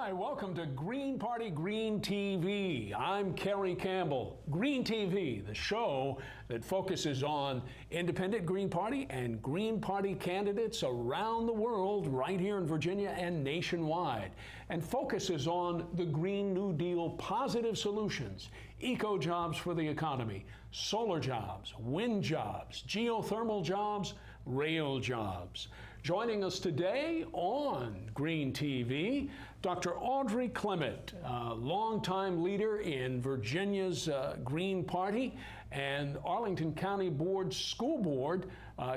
Hi, welcome to Green Party Green TV. I'm Carey Campbell. Green TV, the show that focuses on independent Green Party and Green Party candidates around the world, right here in Virginia and nationwide, and focuses on the Green New Deal positive solutions, eco jobs for the economy, solar jobs, wind jobs, geothermal jobs, rail jobs. Joining us today on Green TV, Dr. Audrey Clement, longtime leader in Virginia's Green Party and Arlington County School Board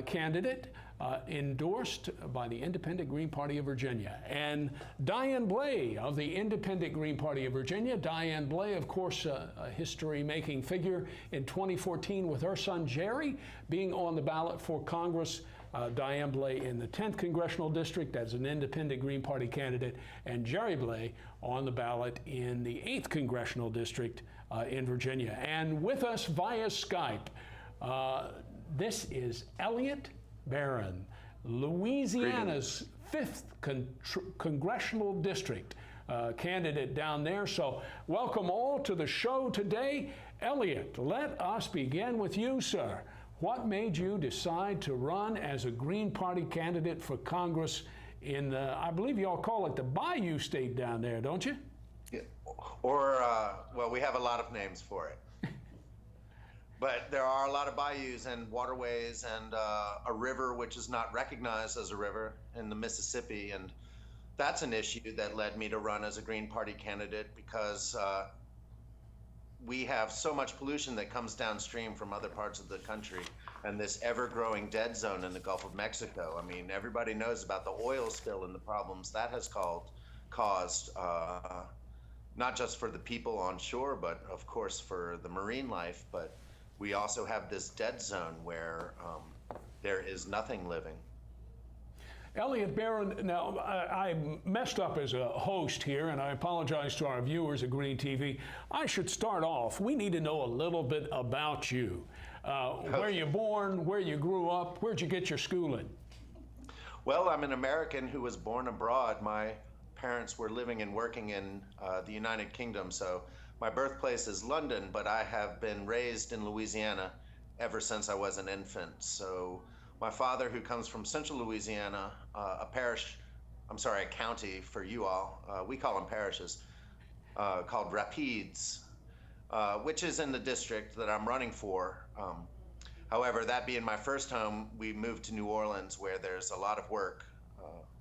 candidate, endorsed by the Independent Green Party of Virginia. And Diane Blay of the Independent Green Party of Virginia. Diane Blay, of course, a history-making figure in 2014 with her son Jerry being on the ballot for Congress. Diane Blay in the 10th Congressional District as an Independent Green Party candidate, and Jerry Blay on the ballot in the 8th Congressional District in Virginia. And with us via Skype, this is Eliot Barron, Louisiana's 5th Congressional District candidate down there. So welcome all to the show today. Eliot, let us begin with you, sir. What made you decide to run as a Green Party candidate for Congress in the, I believe y'all call it the Bayou State down there, don't you? Yeah. Or, well, we have a lot of names for it. But there are a lot of bayous and waterways and a river which is not recognized as a river in the Mississippi. And that's an issue that led me to run as a Green Party candidate because we have so much pollution that comes downstream from other parts of the country, and this ever-growing dead zone in the Gulf of Mexico. I mean, everybody knows about the oil spill and the problems that has caused, not just for the people on shore, but of course for the marine life. But we also have this dead zone where there is nothing living. Eliot Barron, now I messed up as a host here, and I apologize to our viewers at Green TV. I should start off. We need to know a little bit about you. Where you born, where you grew up, where'd you get your schooling? Well, I'm an American who was born abroad. My parents were living and working in the United Kingdom, so my birthplace is London, but I have been raised in Louisiana ever since I was an infant. So my father, who comes from central Louisiana, a county for you all, we call them parishes, called Rapides, which is in the district that I'm running for. However, that being my first home, we moved to New Orleans, where there's a lot of work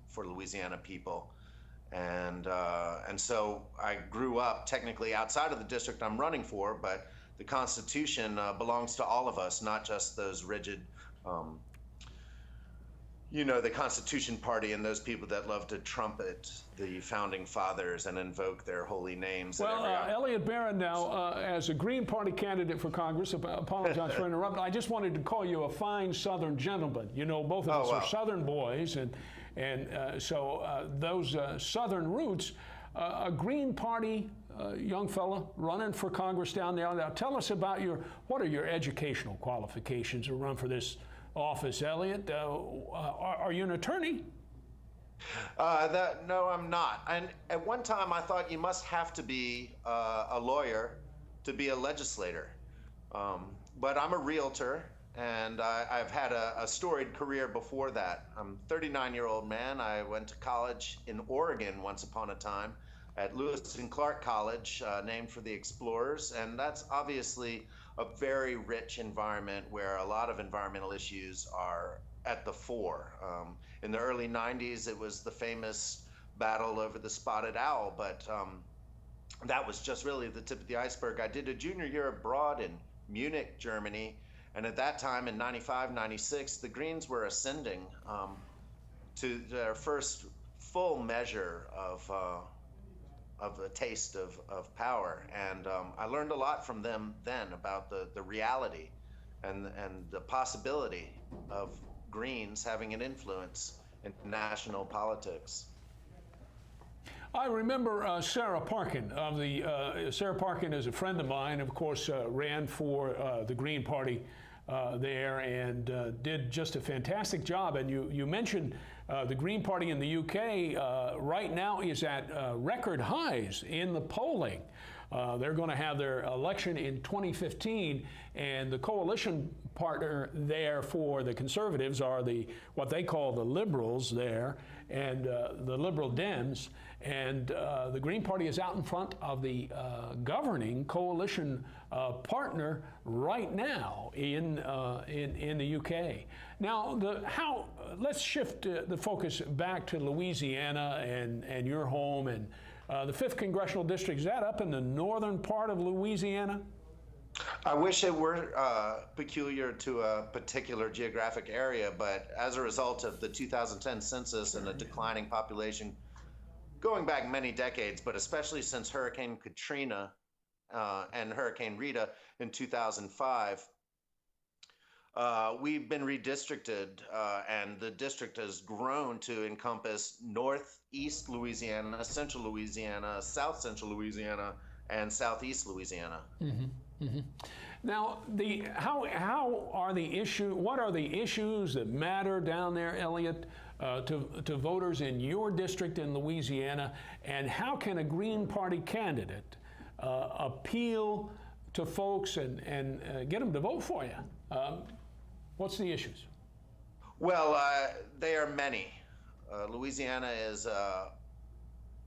for Louisiana people. And so I grew up technically outside of the district I'm running for, but the Constitution belongs to all of us, not just those rigid the Constitution Party and those people that love to trumpet the founding fathers and invoke their holy names. Well, Eliot Barron, now, as a Green Party candidate for Congress, apologize for interrupting, I just wanted to call you a fine Southern gentleman. You know, both of us are Southern boys, and so those Southern roots, a Green Party young fella running for Congress down there. Now, tell us about what are your educational qualifications to run for this office, Eliot? Are you an attorney? No, I'm not. And at one time, I thought you must have to be a lawyer to be a legislator. But I'm a realtor, and I've had a storied career before that. I'm a 39-year-old man. I went to college in Oregon once upon a time at Lewis and Clark College, named for the explorers, and that's obviously a very rich environment where a lot of environmental issues are at the fore. In the early 90s, it was the famous battle over the spotted owl, but that was just really the tip of the iceberg. I did a junior year abroad in Munich, Germany, and at that time in 95, 96, the Greens were ascending to their first full measure of a taste of power, and I learned a lot from them then about the reality and the possibility of Greens having an influence in national politics. I remember Sarah Parkin of the Sarah Parkin is a friend of mine. Of course, ran for the Green Party there and did just a fantastic job. And you mentioned the Green Party in the UK right now is at record highs in the polling. They're going to have their election in 2015, and the coalition partner there for the Conservatives are what they call the Liberals there, and the Liberal Dems, and the Green Party is out in front of the governing coalition partner right now in the UK. Now, let's shift the focus back to Louisiana and your home and the 5th Congressional District. Is that up in the northern part of Louisiana? I wish it were peculiar to a particular geographic area, but as a result of the 2010 census and a declining population going back many decades, but especially since Hurricane Katrina and Hurricane Rita in 2005, we've been redistricted, and the district has grown to encompass northeast Louisiana, central Louisiana, south central Louisiana, and southeast Louisiana. Mm-hmm. Mm-hmm. Now, what are the issues that matter down there, Eliot, to voters in your district in Louisiana, and how can a Green Party candidate appeal to folks and get them to vote for you? What's the issues? Well, they are many. Louisiana is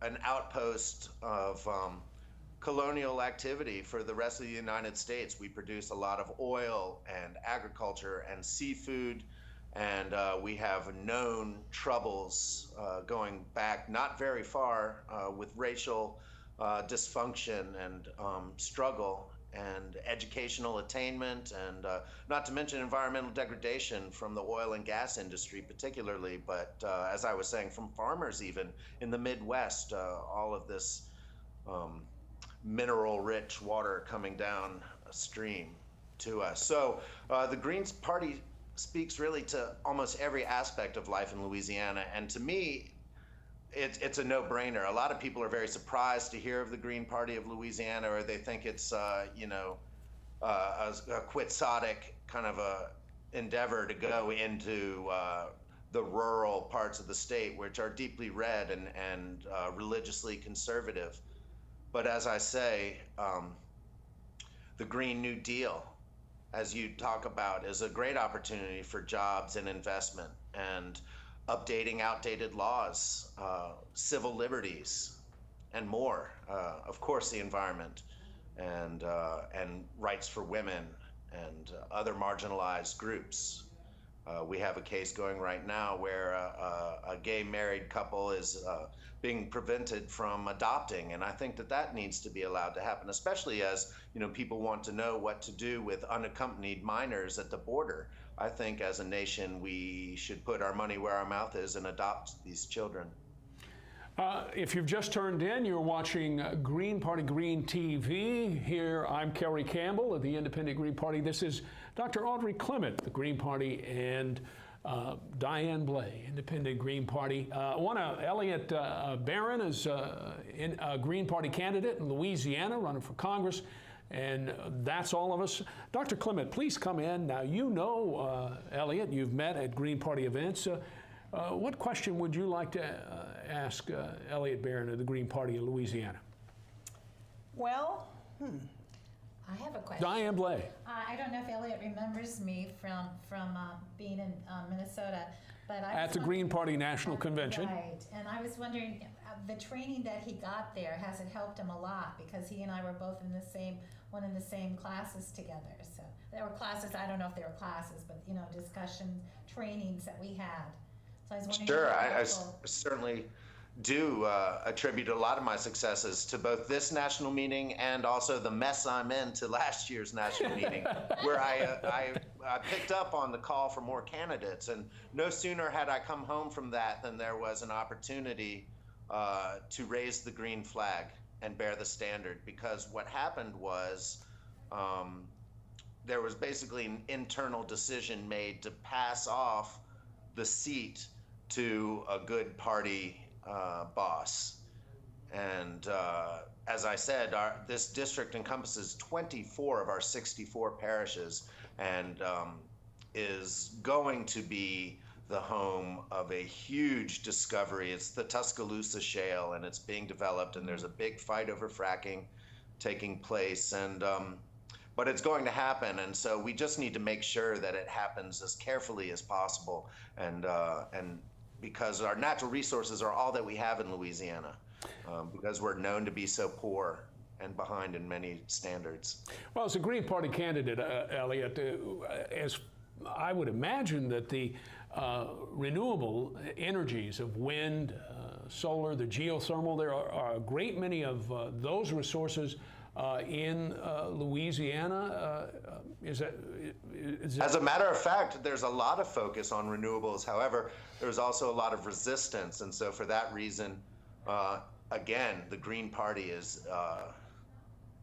an outpost of colonial activity for the rest of the United States. We produce a lot of oil and agriculture and seafood, and we have known troubles going back not very far with racial dysfunction and struggle and educational attainment, and not to mention environmental degradation from the oil and gas industry particularly, but as I was saying, from farmers even in the Midwest, all of this mineral-rich water coming down a stream to us. So the Green Party speaks really to almost every aspect of life in Louisiana, and to me, it's a no-brainer. A lot of people are very surprised to hear of the Green Party of Louisiana, or they think it's a quixotic kind of a endeavor to go into the rural parts of the state, which are deeply red and religiously conservative. But as I say, the Green New Deal, as you talk about, is a great opportunity for jobs and investment and updating outdated laws, civil liberties, and more. Of course, the environment and rights for women and other marginalized groups. We have a case going right now where a gay married couple is being prevented from adopting, and I think that needs to be allowed to happen, especially as people want to know what to do with unaccompanied minors at the border. I think as a nation we should put our money where our mouth is and adopt these children. If you've just turned in, you're watching Green Party Green TV. Here, I'm Carey Campbell of the Independent Green Party. This is Dr. Audrey Clement, the Green Party, and Diane Blay, Independent Green Party. Eliot Barron is a Green Party candidate in Louisiana, running for Congress, and that's all of us. Dr. Clement, please come in. Now, Eliot, you've met at Green Party events. What question would you like to ask Eliot Barron of the Green Party in Louisiana? Well, I have a question. Diane Blay. I don't know if Eliot remembers me from being in Minnesota, but at the Green Party National Convention. Right, and I was wondering, the training that he got there, has it helped him a lot? Because he and I were both in the same classes together. So there were classes, I don't know if they were classes, but discussion trainings that we had. So I was wondering. Sure, I certainly do attribute a lot of my successes to both this national meeting and also the mess I'm in to last year's national meeting, where I picked up on the call for more candidates. And no sooner had I come home from that than there was an opportunity to raise the green flag and bear the standard. Because what happened was there was basically an internal decision made to pass off the seat to a good party boss. And as I said, this district encompasses 24 of our 64 parishes, and is going to be the home of a huge discovery. It's the Tuscaloosa Shale, and it's being developed, and there's a big fight over fracking taking place, and but it's going to happen, and so we just need to make sure that it happens as carefully as possible, and because our natural resources are all that we have in Louisiana, because we're known to be so poor and behind in many standards. Well, as a Green Party candidate, Eliot, as I would imagine that the renewable energies of wind, solar, the geothermal, there are a great many of those resources in Louisiana. Is that As a matter of fact, there's a lot of focus on renewables. However, there's also a lot of resistance, and so for that reason, again, the Green Party is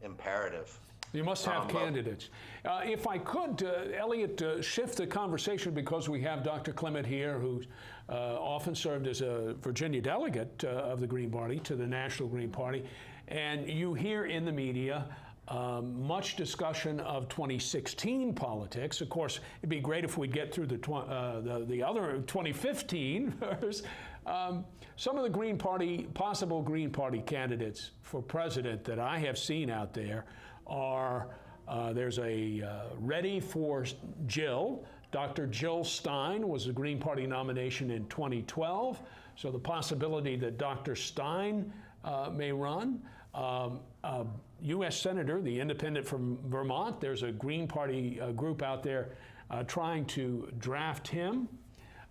imperative. You must have candidates. If I could, Eliot, shift the conversation, because we have Dr. Clement here, who often served as a Virginia delegate of the Green Party to the National Green Party. And you hear in the media much discussion of 2016 politics. Of course, it'd be great if we'd get through the other 2015 first. Some of the Green Party, possible Green Party candidates for president that I have seen out there are, there's a Ready for Jill. Dr. Jill Stein was the Green Party nomination in 2012. So the possibility that Dr. Stein may run. U.S. Senator, the independent from Vermont, there's a Green Party group out there trying to draft him.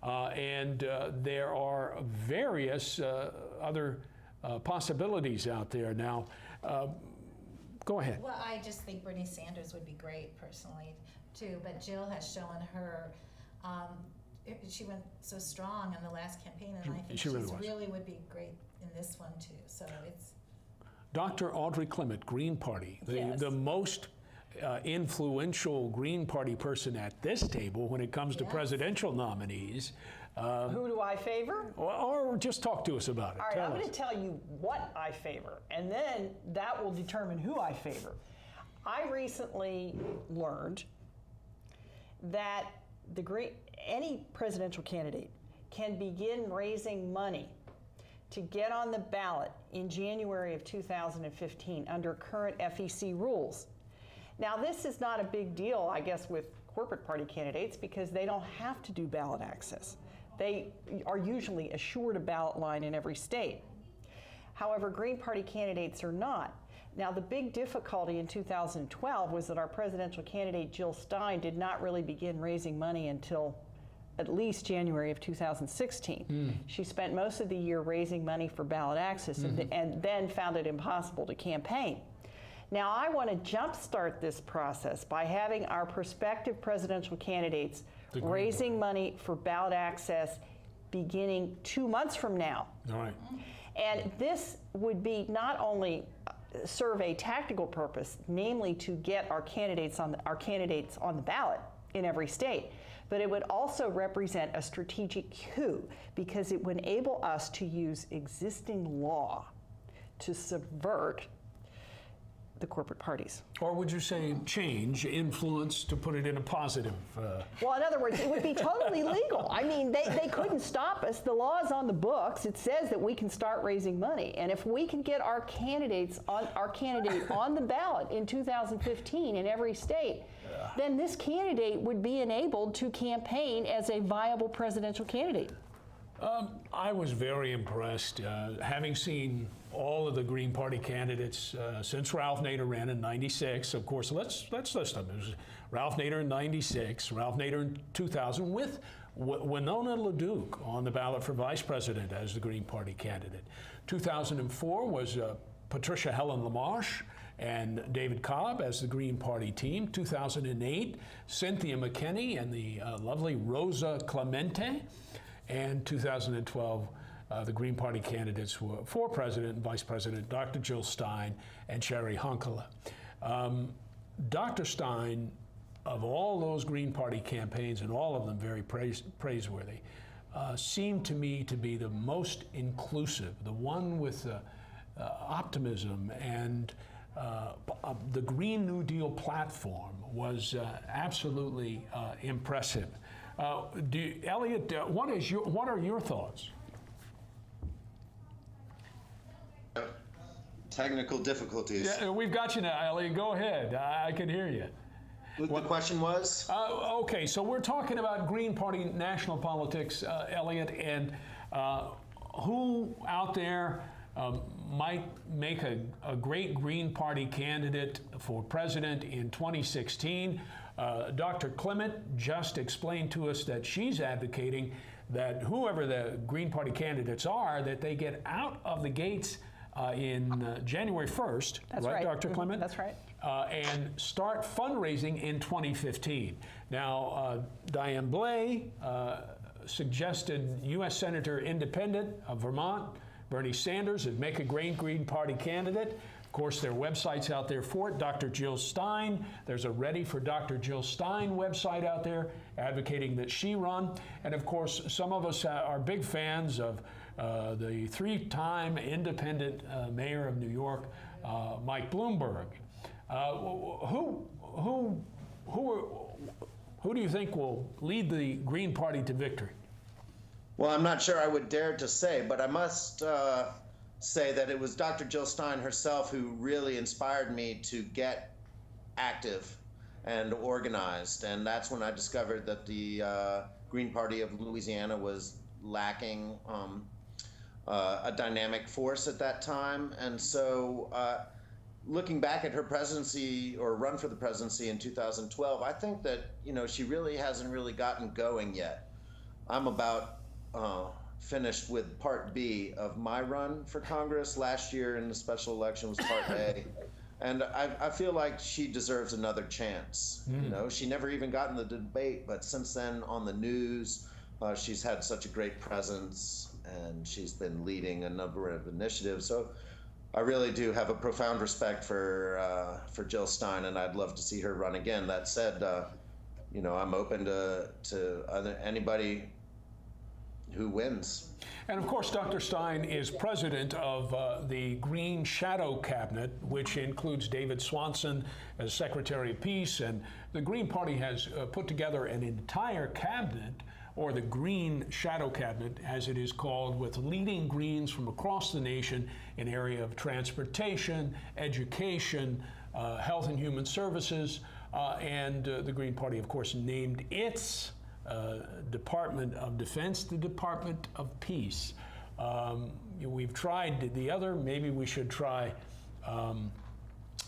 And there are various other possibilities out there. Now, go ahead. Well, I just think Bernie Sanders would be great personally too, but Jill has shown her, she went so strong in the last campaign, and I think she really would be great in this one too. So it's. Dr. Audrey Clement, Green Party, the most influential Green Party person at this table when it comes to presidential nominees. Who do I favor? Or just talk to us about it. All right, I'm going to tell you what I favor, and then that will determine who I favor. I recently learned that any presidential candidate can begin raising money to get on the ballot in January of 2015 under current FEC rules. Now, this is not a big deal, I guess, with corporate party candidates, because they don't have to do ballot access. They are usually assured a ballot line in every state. However, Green Party candidates are not. Now, the big difficulty in 2012 was that our presidential candidate, Jill Stein, did not really begin raising money until at least January of 2016. She spent most of the year raising money for ballot access, and then found it impossible to campaign. Now, I want to jumpstart this process by having our prospective presidential candidates raising money for ballot access beginning 2 months from now. All right. And this would be not only serve a tactical purpose, namely to get our candidates on the ballot in every state, but it would also represent a strategic coup, because it would enable us to use existing law to subvert the corporate parties. Or would you say change, influence, to put it in a positive? Well, in other words, it would be totally legal. I mean, they couldn't stop us. The law is on the books. It says that we can start raising money. And if we can get our candidate on the ballot in 2015 in every state, then this candidate would be enabled to campaign as a viable presidential candidate. I was very impressed, having seen all of the Green Party candidates since Ralph Nader ran in '96. Of course, let's list them. It was Ralph Nader in '96, Ralph Nader in 2000, with Winona LaDuke on the ballot for vice president as the Green Party candidate. 2004 was Patricia Helen LaMarche and David Cobb as the Green Party team. 2008, Cynthia McKinney and the lovely Rosa Clemente. And 2012, the Green Party candidates were for president and vice president, Dr. Jill Stein and Sherry Hunkela. Dr. Stein, of all those Green Party campaigns, and all of them very praiseworthy, seemed to me to be the most inclusive, the one with optimism and the Green New Deal platform was absolutely impressive. Eliot, what are your thoughts? Technical difficulties. Yeah, we've got you now, Eliot. Go ahead. I can hear you. The question was? Okay, so we're talking about Green Party national politics, Eliot, and who out there might make a great Green Party candidate for president in 2016. Dr. Clement just explained to us that she's advocating that whoever the Green Party candidates are, that they get out of the gates in January 1st. That's right, Dr. Clement? That's right. And start fundraising in 2015. Now, Diane Blay suggested U.S. Senator Independent of Vermont, Bernie Sanders, would make a great Green Party candidate. Of course, there are websites out there for it. Dr. Jill Stein, there's a Ready for Dr. Jill Stein website out there advocating that she run. And of course, some of us are big fans of the three-time independent mayor of New York, Mike Bloomberg. Who do you think will lead the Green Party to victory? Well, I'm not sure I would dare to say, but I must say that it was Dr. Jill Stein herself who really inspired me to get active and organized. And that's when I discovered that the Green Party of Louisiana was lacking a dynamic force at that time. And so looking back at her presidency or run for the presidency in 2012, I think that, she really hasn't really gotten going yet. I'm about finished with Part B of my run for Congress. Last year in the special election was Part A. And I feel like she deserves another chance. She never even got in the debate, but since then on the news, she's had such a great presence and she's been leading a number of initiatives. So I really do have a profound respect for Jill Stein, and I'd love to see her run again. That said, I'm open to anybody who wins. And of course, Dr. Stein is president of the Green Shadow Cabinet, which includes David Swanson as Secretary of Peace. And the Green Party has put together an entire cabinet, or the Green Shadow Cabinet, as it is called, with leading Greens from across the nation in area of transportation, education, health and human services. And the Green Party, of course, named its Department of Defense the Department of Peace. We've tried the other, maybe we should try.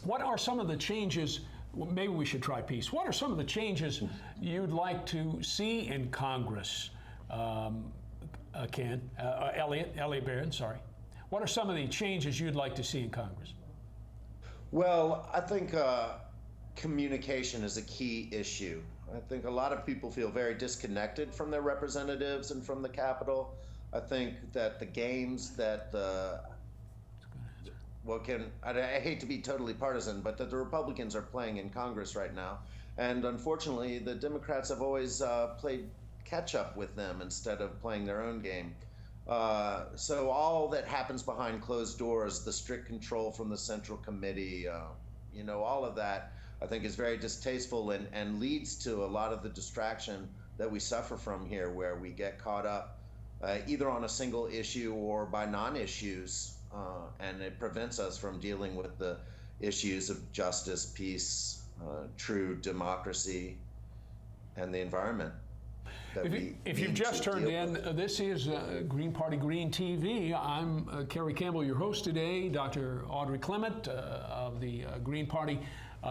What are some of the changes? Maybe we should try peace. What are some of the changes you'd like to see in Congress, Eliot Barron, sorry. What are some of the changes you'd like to see in Congress? Well, I think communication is a key issue. I think a lot of people feel very disconnected from their representatives and from the Capitol. I think that the games that I hate to be totally partisan, but that the Republicans are playing in Congress right now. And unfortunately, the Democrats have always played catch up with them instead of playing their own game. So all that happens behind closed doors, the strict control from the Central Committee, all of that, I think is very distasteful and leads to a lot of the distraction that we suffer from here, where we get caught up either on a single issue or by non-issues, and it prevents us from dealing with the issues of justice, peace, true democracy, and the environment. If you've just turned in, this is Green Party Green TV. I'm Carey Campbell, your host today. Dr. Audrey Clement of the Green Party,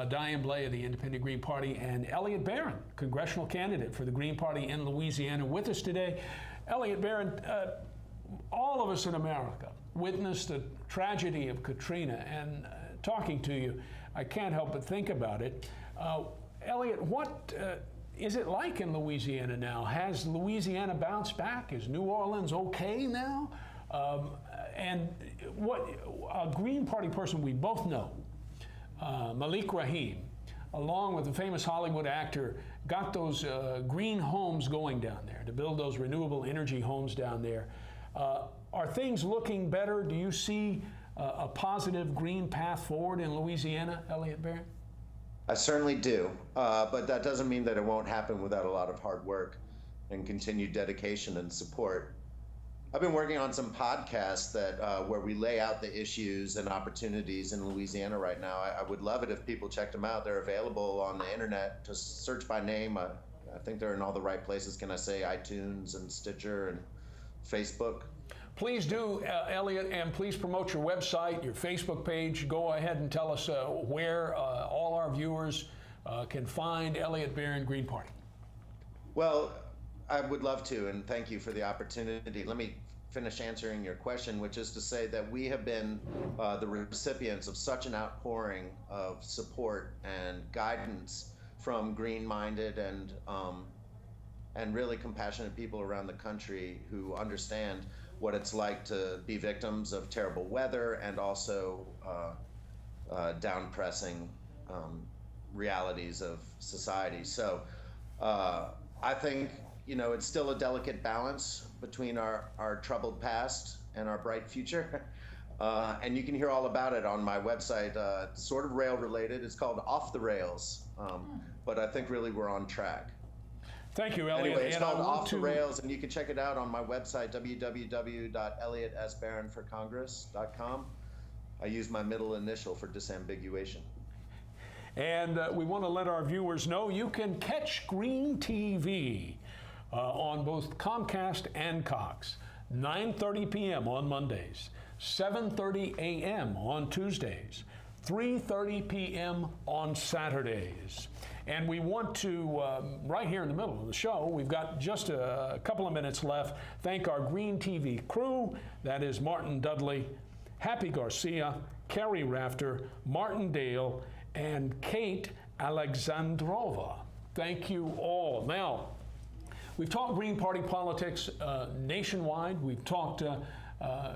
Diane Blay of the Independent Green Party, and Eliot Barron, congressional candidate for the Green Party in Louisiana, with us today. Eliot Barron, all of us in America witnessed the tragedy of Katrina, and talking to you, I can't help but think about it. Eliot, what is it like in Louisiana now? Has Louisiana bounced back? Is New Orleans okay now? And what a Green Party person we both know, Malik Rahim, along with the famous Hollywood actor, got those green homes going down there, to build those renewable energy homes down there. Are things looking better? Do you see a positive green path forward in Louisiana, Eliot Barron? I certainly do, but that doesn't mean that it won't happen without a lot of hard work and continued dedication and support. I've been working on some podcasts that where we lay out the issues and opportunities in Louisiana right now. I would love it if people checked them out. They're available on the internet. Just search by name. I think they're in all the right places. Can I say iTunes and Stitcher and Facebook? Please do, Eliot, and please promote your website, your Facebook page. Go ahead and tell us where all our viewers can find Eliot Barron Green Party. Well, I would love to, and thank you for the opportunity. Let me finish answering your question, which is to say that we have been the recipients of such an outpouring of support and guidance from green-minded and really compassionate people around the country who understand what it's like to be victims of terrible weather and also down-pressing realities of society. So I think, it's still a delicate balance between our troubled past and our bright future. And you can hear all about it on my website. It's sort of rail related. It's called Off the Rails. But I think really we're on track. Thank you, Eliot. Anyway, it's and called Off the to... Rails, and you can check it out on my website, www.eliotsbarronforcongress.com. I use my middle initial for disambiguation. And we want to let our viewers know you can catch Green TV on both Comcast and Cox, 9:30 p.m. on Mondays, 7:30 a.m. on Tuesdays, 3:30 p.m. on Saturdays. And we want to, right here in the middle of the show, we've got just a couple of minutes left, thank our Green TV crew. That is Martin Dudley, Happy Garcia, Carey Rafter, Martin Dale, and Kate Alexandrova. Thank you all. Now, we've talked Green Party politics nationwide. We've talked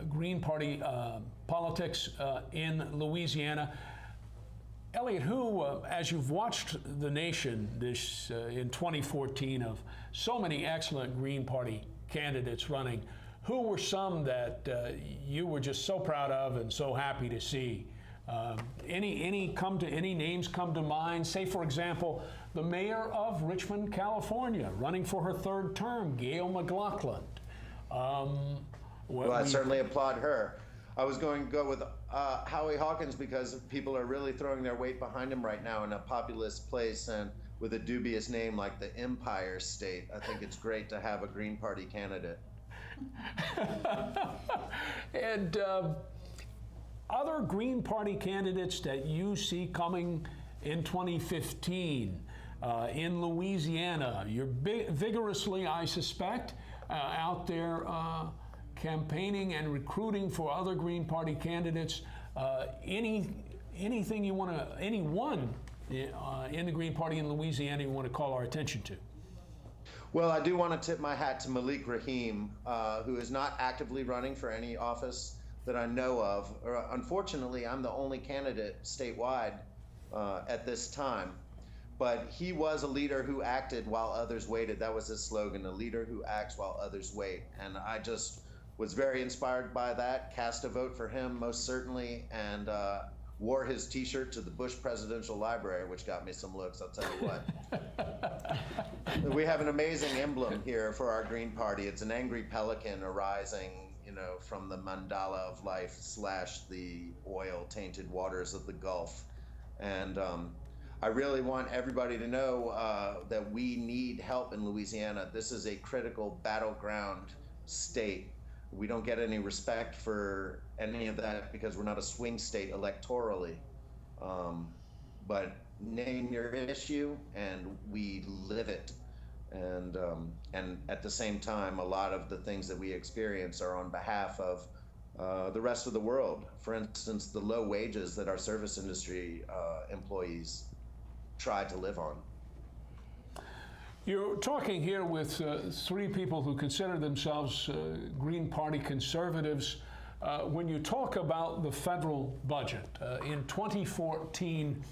Green Party politics in Louisiana. Eliot, who, as you've watched the nation this in 2014 of so many excellent Green Party candidates running, who were some that you were just so proud of and so happy to see? Any names come to mind? Say, for example, the mayor of Richmond, California, running for her third term, Gail McLaughlin. Well, I certainly applaud her. I was going to go with Howie Hawkins because people are really throwing their weight behind him right now in a populous place and with a dubious name like the Empire State. I think it's great to have a Green Party candidate. And other Green Party candidates that you see coming in 2015 in Louisiana, you're vigorously, I suspect, out there campaigning and recruiting for other Green Party candidates. Anything you want to, anyone in the Green Party in Louisiana you want to call our attention to? Well, I do want to tip my hat to Malik Rahim, who is not actively running for any office that I know of. Unfortunately, I'm the only candidate statewide at this time. But he was a leader who acted while others waited. That was his slogan, a leader who acts while others wait. And I just was very inspired by that, cast a vote for him most certainly, and wore his t-shirt to the Bush Presidential Library, which got me some looks, I'll tell you what. We have an amazing emblem here for our Green Party. It's an angry pelican arising, from the mandala of life / the oil-tainted waters of the Gulf. And I really want everybody to know that we need help in Louisiana. This is a critical battleground state. We don't get any respect for any of that because we're not a swing state electorally. But name your issue and we live it. And at the same time, a lot of the things that we experience are on behalf of the rest of the world. For instance, the low wages that our service industry employees try to live on. You're talking here with three people who consider themselves Green Party conservatives. When you talk about the federal budget, in 2014,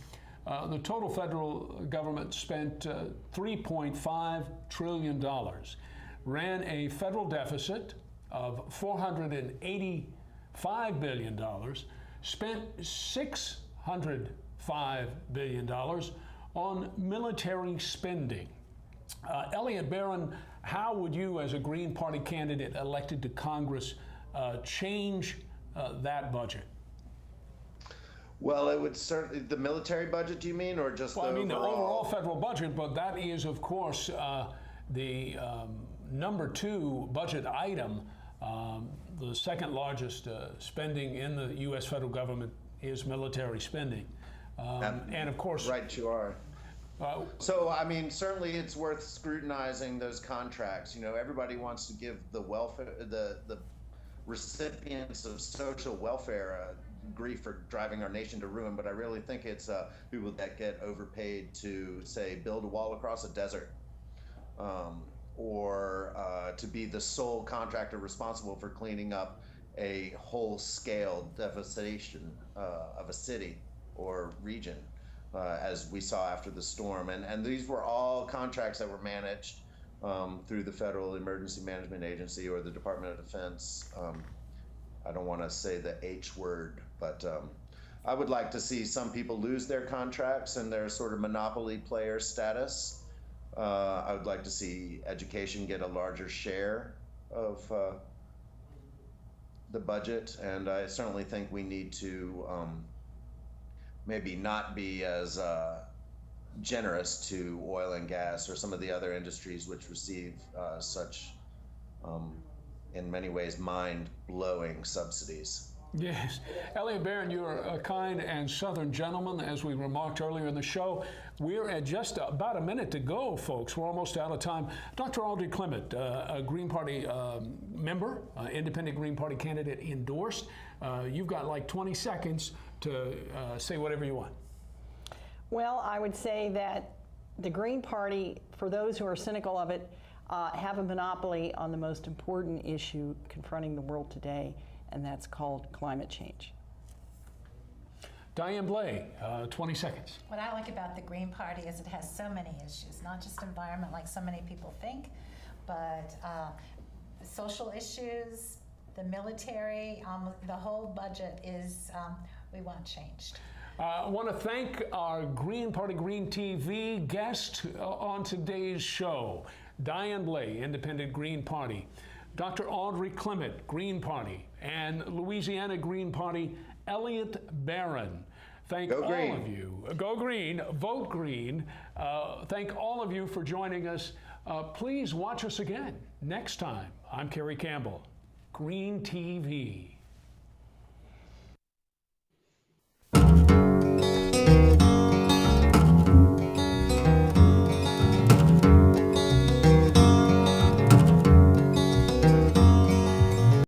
the total federal government spent $3.5 trillion, ran a federal deficit of $485 billion, spent $605 billion on military spending. Eliot Barron, how would you, as a Green Party candidate elected to Congress, change that budget? Well, it would certainly, the military budget, do you mean, or just Well, the I mean, the overall? overall federal budget, but that is, of course, the number 2 budget item. The second largest spending in the U.S. federal government is military spending. And of course, Right you are. So, I mean, certainly it's worth scrutinizing those contracts. You know, everybody wants to give the welfare, the recipients of social welfare grief for driving our nation to ruin, but I really think it's people that get overpaid to, say, build a wall across a desert, or to be the sole contractor responsible for cleaning up a whole-scale devastation of a city or region, as we saw after the storm. And these were all contracts that were managed through the Federal Emergency Management Agency or the Department of Defense. I don't want to say the H word, but I would like to see some people lose their contracts and their sort of monopoly player status. I would like to see education get a larger share of the budget, and I certainly think we need to maybe not be as generous to oil and gas or some of the other industries which receive such in many ways mind-blowing subsidies. yes. Eliot Barron, you're a kind and Southern gentleman, as we remarked earlier in the show. We're at just about a minute to go, folks. We're almost out of time. Dr. Audrey Clement, a Green Party member, independent Green Party candidate endorsed. You've got like 20 seconds to say whatever you want. Well, I would say that the Green Party, for those who are cynical of it, have a monopoly on the most important issue confronting the world today, and that's called climate change. Diane Blay, 20 seconds. What I like about the Green Party is it has so many issues, not just environment like so many people think, but social issues, the military, the whole budget is, we want changed. I want to thank our Green Party Green TV guest on today's show, Diane Blay, Independent Green Party, Dr. Audrey Clement, Green Party, and Louisiana Green Party, Eliot Barron. Thank all of you. Go Green, vote Green. Thank all of you for joining us. Please watch us again next time. I'm Carey Campbell, Green TV.